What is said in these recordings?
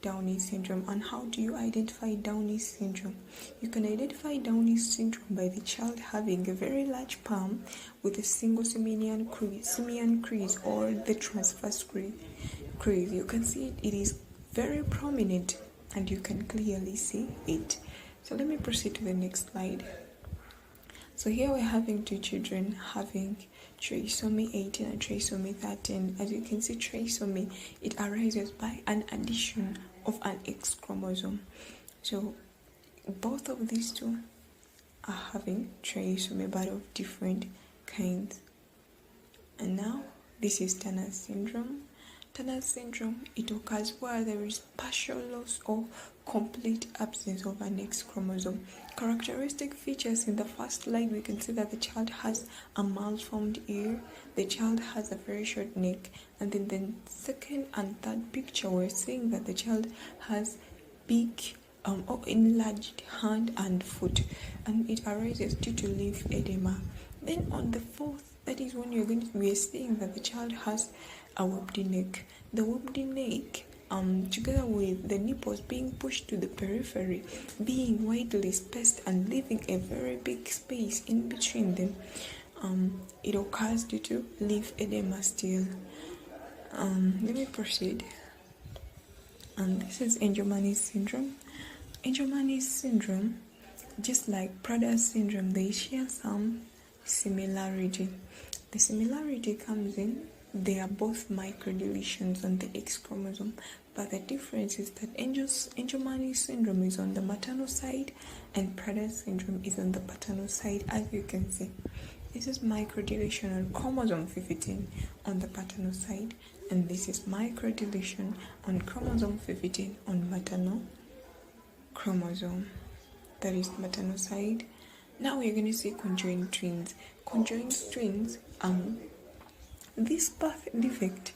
Downey syndrome. And how do you identify Downey syndrome? You can identify Downey syndrome by the child having a very large palm with a single simian crease or the transverse crease. You can see it is very prominent and you can clearly see it. So let me proceed to the next slide. So here we're having two children having trisomy 18 and trisomy 13. As you can see, trisomy, it arises by an addition of an X chromosome. So both of these two are having trisomy, but of different kinds. And now this is Turner syndrome. Turner syndrome, it occurs where there is partial loss or complete absence of an X chromosome. Characteristic features: in the first slide, we can see that the child has a malformed ear, the child has a very short neck, and in the second and third picture, we're seeing that the child has big or enlarged hand and foot, and it arises due to lymphedema. Then on the fourth, that is when we are seeing that the child has a webbed neck. The webbed neck, together with the nipples being pushed to the periphery, being widely spaced and leaving a very big space in between them, it occurs due to lymphedema still. Let me proceed. And this is Angelman's syndrome. Angelman's syndrome, just like Prader's syndrome, they share some similarity. The similarity comes in, they are both microdeletions on the X chromosome, but the difference is that Angelman's syndrome is on the maternal side and Prader's syndrome is on the paternal side. As you can see, this is microdeletion on chromosome 15 on the paternal side, and this is microdeletion on chromosome 15 on maternal chromosome, that is maternal side. Now we're going to see conjoined twins. Conjoined twins, this birth defect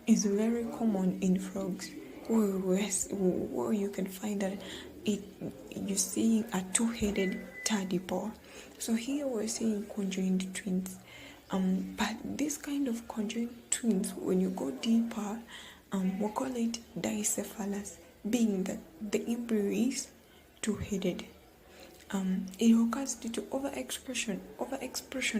is very common in frogs, where you can find that you see a two-headed tadpole. So here we're seeing conjoined twins. But this kind of conjoined twins, when you go deeper, we'll call it dicephalous, being that the embryo is two-headed. It occurs due to overexpression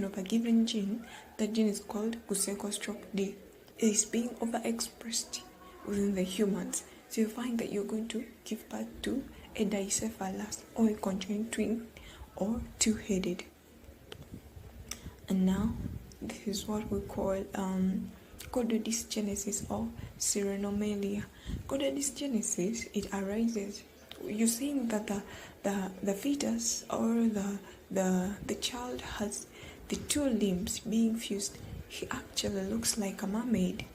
of a given gene. That gene is called Kusekostroke-D. It is being overexpressed within the humans. So you find that you're going to give birth to a dicephalous or a conjoined twin or two-headed. And now this is what we call chordodysgenesis or serenomelia. Chordodysgenesis, it arises, you're seeing that the fetus or the child has the two limbs being fused. He actually looks like a mermaid.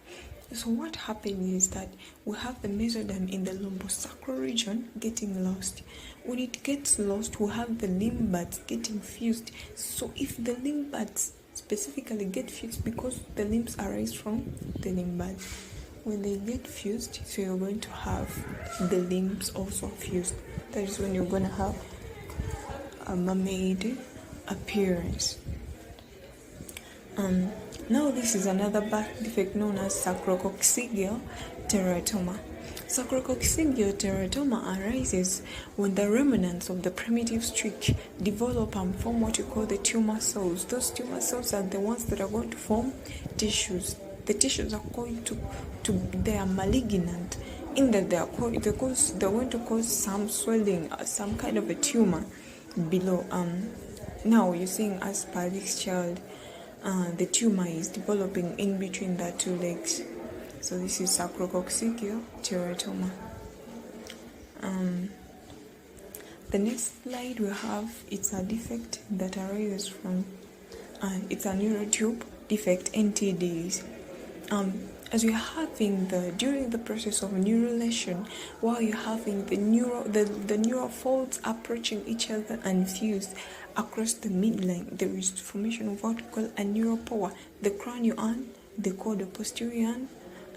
So what happens is that we have the mesoderm in the lumbosacral region getting lost. When it gets lost, we have the limb buds getting fused. So if the limb buds specifically get fused, because the limbs arise from the limb buds, when they get fused, so you're going to have the limbs also fused. That is when you're going to have a mermaid appearance. Now this is another birth defect known as sacrococcygeal teratoma. Sacrococcygeal teratoma arises when the remnants of the primitive streak develop and form what you call the tumor cells. Those tumor cells are the ones that are going to form tissues. The tissues are going they are malignant, in that they're going to cause some swelling, some kind of a tumor below. Now you're seeing, as per this child, the tumor is developing in between the two legs. So this is sacrococcygeal teratoma. The next slide we have, it's a defect that arises from, it's a neurotube defect, NTDs. As you're having during the process of neurulation, while you're having the neural folds approaching each other and fused across the midline, there is formation of what we call a neural pore, the cranial and the caudal posterior and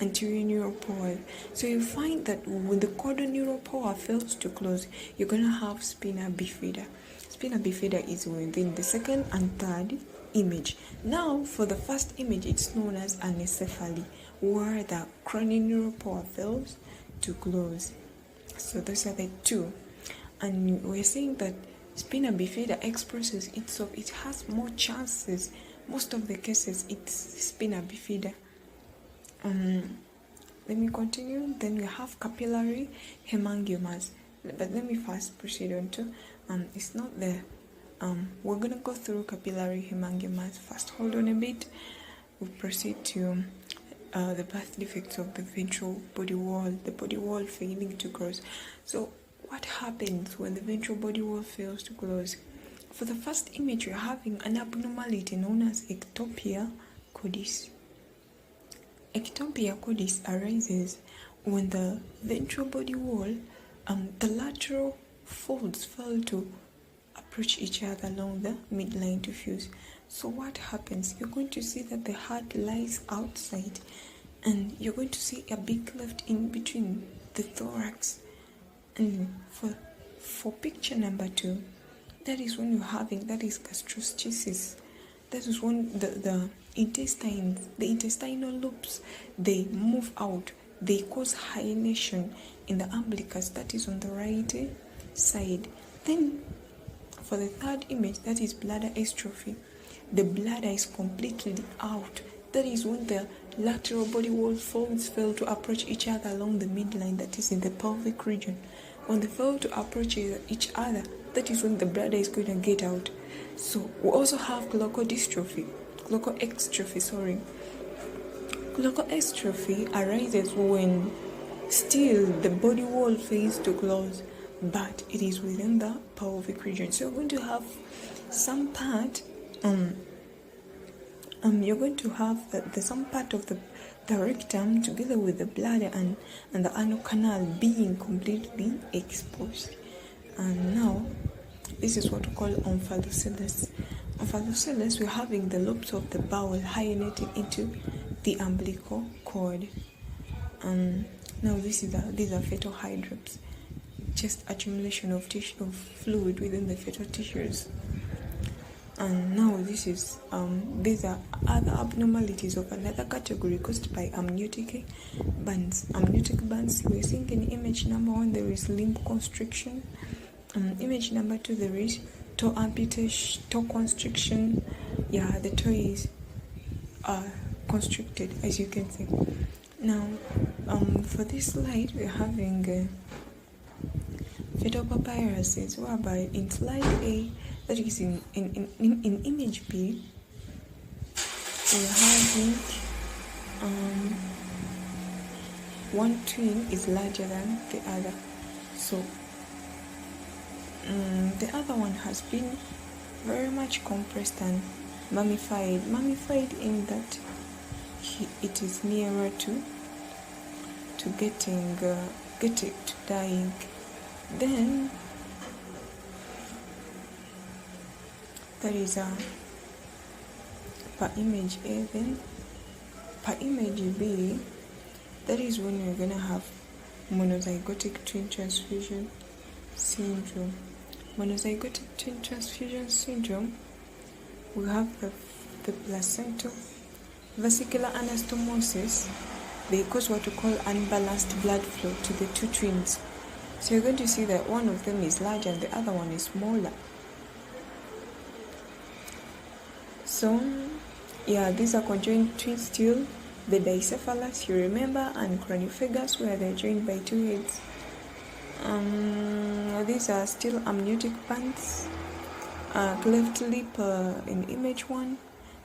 anterior neural pore. So you find that when the caudal neural pore fails to close, you're going to have spina bifida. Spina bifida is within the second and third image. Now for the first image, it's known as anencephaly, where the cranial neural pore fails to close. So those are the two. And we're saying that spina bifida expresses itself. It has more chances. Most of the cases, it's spina bifida. Let me continue. Then we have capillary hemangiomas. But let me first proceed on to, it's not the, we're going to go through capillary hemangiomas first. Hold on a bit. We'll proceed to the birth defects of the ventral body wall, the body wall failing to close. So what happens when the ventral body wall fails to close? For the first image, we're having an abnormality known as ectopia cordis. Ectopia cordis arises when the ventral body wall, the lateral folds fail to approach each other along the midline to fuse. So what happens? You're going to see that the heart lies outside, and you're going to see a big cleft in between the thorax. And for picture number 2, that is when you're having, that is gastroschisis. That is when the intestines, the intestinal loops, they move out. They cause hyalination in the umbilicus, that is on the right side. Then for the third image, that is bladder atrophy. The bladder is completely out. That is when the lateral body wall folds fail to approach each other along the midline, that is in the pelvic region. When they fail to approach each other, that is when the bladder is going to get out. So we also have glaucodystrophy, glaucoextrophy. Glaucoextrophy arises when still the body wall fails to close, but it is within the pelvic region. So you're going to have some part, you're going to have the some part of the rectum together with the bladder and the anal canal being completely exposed. And now, this is what we call omphalocele. Omphalocele, we're having the lobes of the bowel hyalinating into the umbilical cord. Now these are fetal hydrops, just accumulation of tissue, of fluid within the fetal tissues. And now this is these are other abnormalities of another category caused by amniotic bands. Amniotic bands, we're seeing in image number 1 there is limb constriction. Image number 2 there is toe amputation, toe constriction. Yeah, the toe is constricted, as you can see. Now for this slide we're having fetal papyruses, whereby in slide A, that is in image B, we're having one twin is larger than the other. So the other one has been very much compressed and mummified in that it is nearer to getting to dying. Then that is per image A. Then per image B, that is when you're gonna have monozygotic twin transfusion syndrome. Monozygotic twin transfusion syndrome, we have the placental vesicular anastomosis. They cause what we call unbalanced blood flow to the two twins. So you're going to see that one of them is larger and the other one is smaller. So, yeah, these are conjoined twins still. The dicephalus, you remember, and craniophagous, where they're joined by two heads. These are still amniotic bands. Cleft lip in image 1,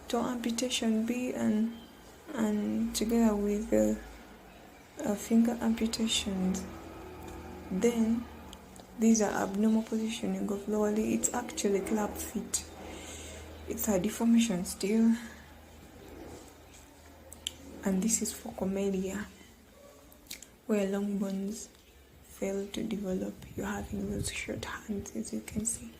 toe amputation B, and together with finger amputations. Then these are abnormal positioning of lower leg. It's actually club feet. It's a deformation still. And this is for comedia, where long bones fail to develop. You're having those short hands, as you can see.